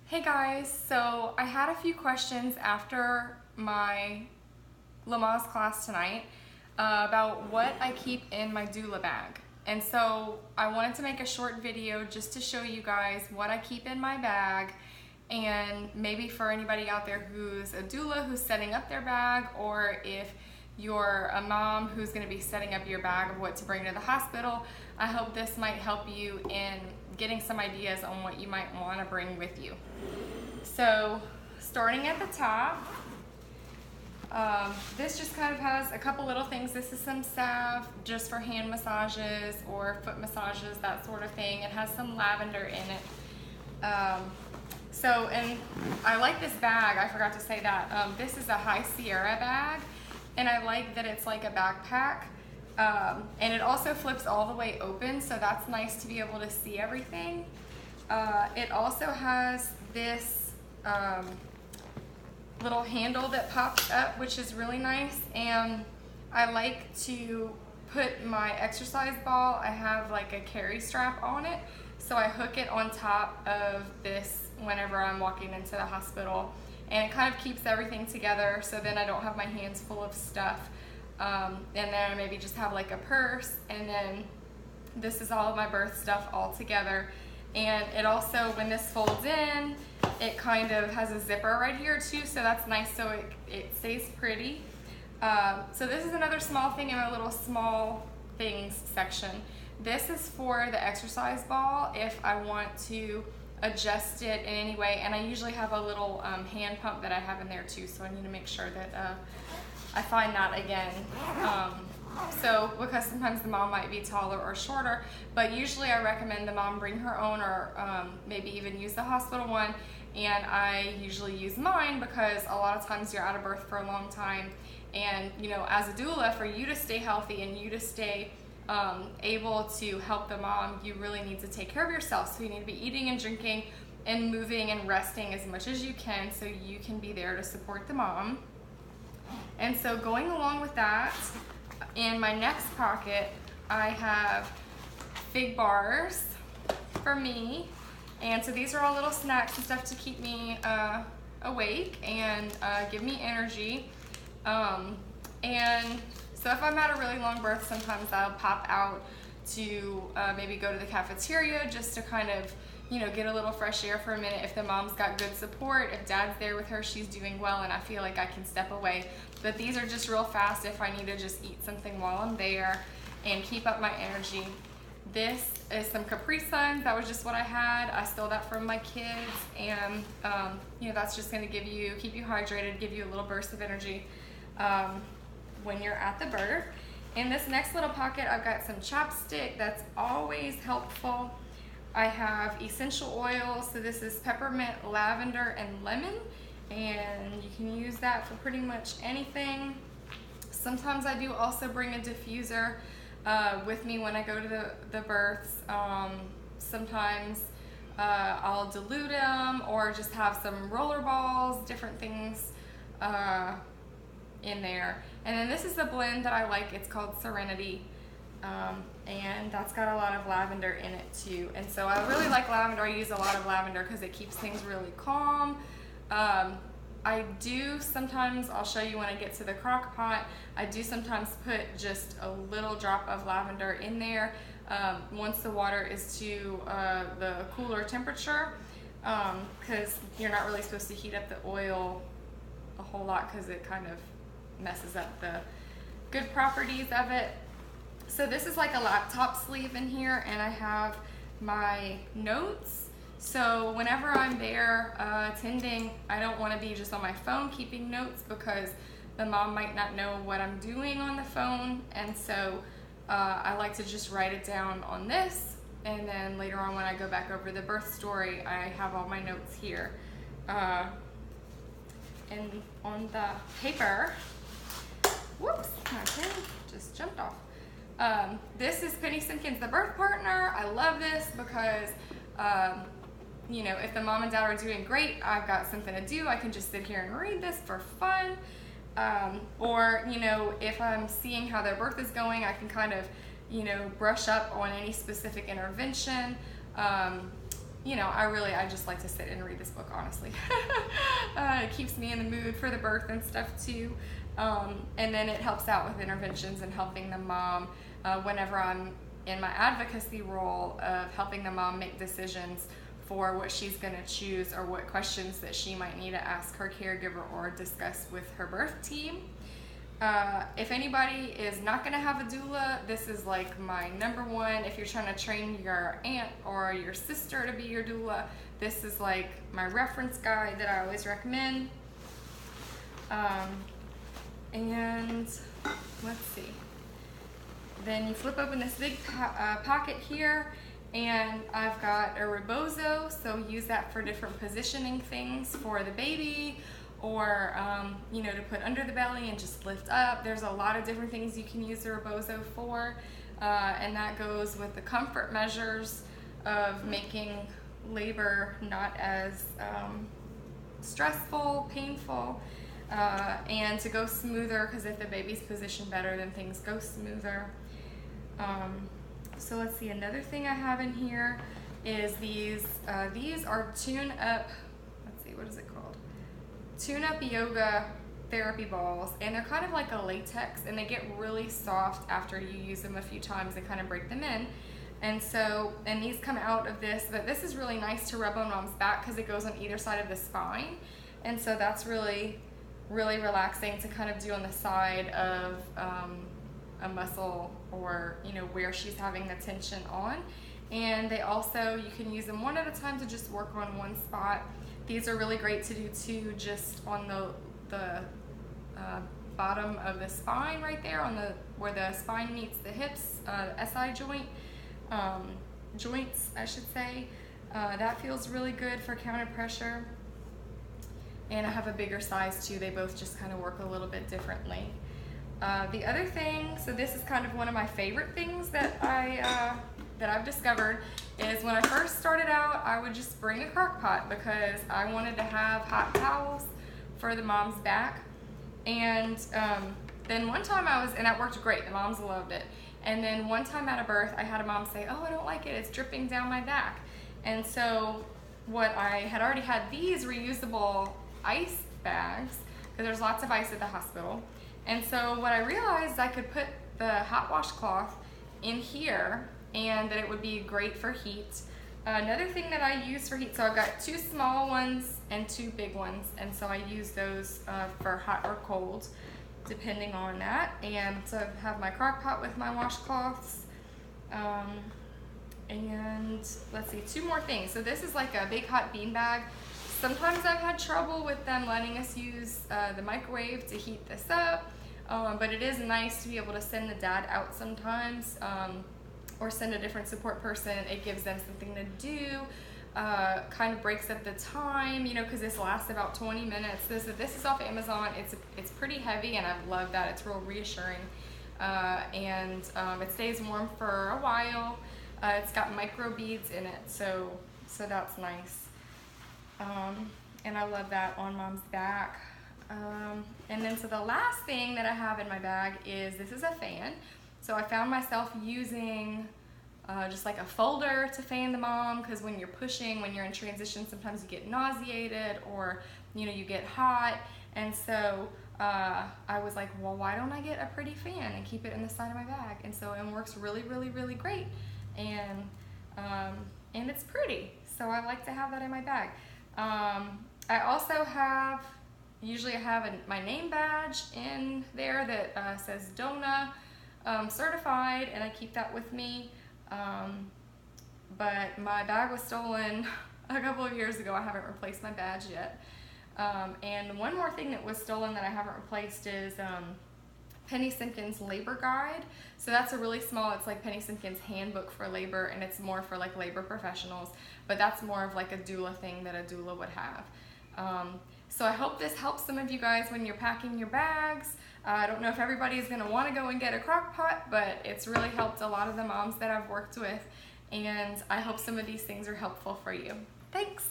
Hey guys, so I had a few questions after my Lamaze class tonight about what I keep in my doula bag. And so I wanted to make a short video just to show you guys what I keep in my bag, and maybe for anybody out there who's a doula who's setting up their bag, or if you're a mom who's going to be setting up your bag of what to bring to the hospital, I hope this might help you in getting some ideas on what you might want to bring with you. So starting at the top, this just kind of has a couple little things. This is some salve just for hand massages or foot massages, that sort of thing. It has some lavender in it. And I like this bag, I forgot to say that. This is a High Sierra bag, and I like that it's like a backpack. And it also flips all the way open, so that's nice to be able to see everything. It also has this little handle that pops up, which is really nice, and I like to put my exercise ball. I have like a carry strap on it, so I hook it on top of this whenever I'm walking into the hospital, and it kind of keeps everything together, so then I don't have my hands full of stuff. And then I maybe just have like a purse, and then this is all of my birth stuff all together. And it also, when this folds in, it kind of has a zipper right here too, so that's nice, so it stays pretty. So this is another small thing in my little small things section. This is for the exercise ball if I want to adjust it in any way, and I usually have a little hand pump that I have in there too, so I need to make sure that I find that again. So because sometimes the mom might be taller or shorter, but usually I recommend the mom bring her own, or maybe even use the hospital one, and I usually use mine because a lot of times you're out of birth for a long time, and you know, as a doula, for you to stay healthy and you to stay able to help the mom, you really need to take care of yourself. So you need to be eating and drinking and moving and resting as much as you can, so you can be there to support the mom. And so going along with that, in my next pocket, I have fig bars for me. And so these are all little snacks and stuff to keep me awake and give me energy. And so if I'm at a really long birth, sometimes I'll pop out to maybe go to the cafeteria just to kind of, you know, get a little fresh air for a minute. If the mom's got good support, if dad's there with her, she's doing well, and I feel like I can step away. But these are just real fast if I need to just eat something while I'm there and keep up my energy. This is some Capri Suns. That was just what I had. I stole that from my kids, and you know, that's just gonna keep you hydrated, give you a little burst of energy when you're at the birth. In this next little pocket, I've got some chapstick. That's always helpful. I have essential oils, so this is peppermint, lavender, and lemon, and you can use that for pretty much anything. Sometimes I do also bring a diffuser with me when I go to the births. Sometimes I'll dilute them, or just have some roller balls, different things in there. And then this is the blend that I like. It's called Serenity. And that's got a lot of lavender in it too. And so I really like lavender. I use a lot of lavender because it keeps things really calm. I do sometimes, I'll show you when I get to the crock pot, I do sometimes put just a little drop of lavender in there once the water is to the cooler temperature, because you're not really supposed to heat up the oil a whole lot because it kind of messes up the good properties of it. So this is like a laptop sleeve in here, and I have my notes. So whenever I'm there attending, I don't want to be just on my phone keeping notes, because the mom might not know what I'm doing on the phone, and so I like to just write it down on this, and then later on when I go back over the birth story, I have all my notes here. And on the paper, whoops, my pen just jumped off. This is Penny Simpkins, the birth partner. I love this because, you know, if the mom and dad are doing great, I've got something to do. I can just sit here and read this for fun. Or, you know, if I'm seeing how their birth is going, I can kind of, you know, brush up on any specific intervention. you know, I just like to sit and read this book, honestly. It keeps me in the mood for the birth and stuff too. And then it helps out with interventions and helping the mom whenever I'm in my advocacy role of helping the mom make decisions for what she's going to choose or what questions that she might need to ask her caregiver or discuss with her birth team. If anybody is not going to have a doula, this is like my number one. If you're trying to train your aunt or your sister to be your doula, this is like my reference guide that I always recommend. And let's see. Then you flip open this big pocket here, and I've got a rebozo, so use that for different positioning things for the baby, or you know, to put under the belly and just lift up. There's a lot of different things you can use the rebozo for, and that goes with the comfort measures of making labor not as stressful, painful, and to go smoother, because if the baby's positioned better, then things go smoother. So let's see, another thing I have in here is these are tune-up, let's see, what is it called? Tune-up yoga therapy balls, and they're kind of like a latex, and they get really soft after you use them a few times and kind of break them in. And so, and these come out of this, but this is really nice to rub on mom's back because it goes on either side of the spine. And so that's really, really relaxing to kind of do on the side of a muscle, or you know, where she's having the tension on. And they also, you can use them one at a time to just work on one spot. These are really great to do too, just on the bottom of the spine right there, on the where the spine meets the hips, SI joint, joints I should say. That feels really good for counter pressure. And I have a bigger size too. They both just kind of work a little bit differently. The other thing, so this is kind of one of my favorite things that I've discovered, is when I first started out, I would just bring a crock pot because I wanted to have hot towels for the mom's back. And then one time and that worked great, the moms loved it. And then one time at a birth, I had a mom say, oh, I don't like it, it's dripping down my back. And so what I had already had these reusable ice bags, because there's lots of ice at the hospital. And so what I realized, I could put the hot washcloth in here, and that it would be great for heat. Another thing that I use for heat, so I've got 2 small ones and 2 big ones, and so I use those for hot or cold, depending on that. And so I have my crock pot with my washcloths. And let's see, 2 more things. So this is like a big hot bean bag. Sometimes I've had trouble with them letting us use the microwave to heat this up, but it is nice to be able to send the dad out sometimes, or send a different support person. It gives them something to do, kind of breaks up the time, you know, because this lasts about 20 minutes. This is off Amazon. It's pretty heavy, and I love that. It's real reassuring, and it stays warm for a while. It's got micro beads in it, so that's nice. And I love that on mom's back. And then so the last thing that I have in my bag is, this is a fan. So I found myself using just like a folder to fan the mom, because when you're pushing, when you're in transition, sometimes you get nauseated, or you know, you get hot. And so I was like, well, why don't I get a pretty fan and keep it in the side of my bag? And so it works really, really, really great. And it's pretty, so I like to have that in my bag. I also have, usually I have my name badge in there that says DONA certified, and I keep that with me. But my bag was stolen a couple of years ago. I haven't replaced my badge yet. And one more thing that was stolen that I haven't replaced is Penny Simpkin's labor guide. So that's a really small, it's like Penny Simpkin's handbook for labor, and it's more for like labor professionals, but that's more of like a doula thing that a doula would have. So I hope this helps some of you guys when you're packing your bags. I don't know if everybody's gonna wanna go and get a crock pot, but it's really helped a lot of the moms that I've worked with, and I hope some of these things are helpful for you. Thanks.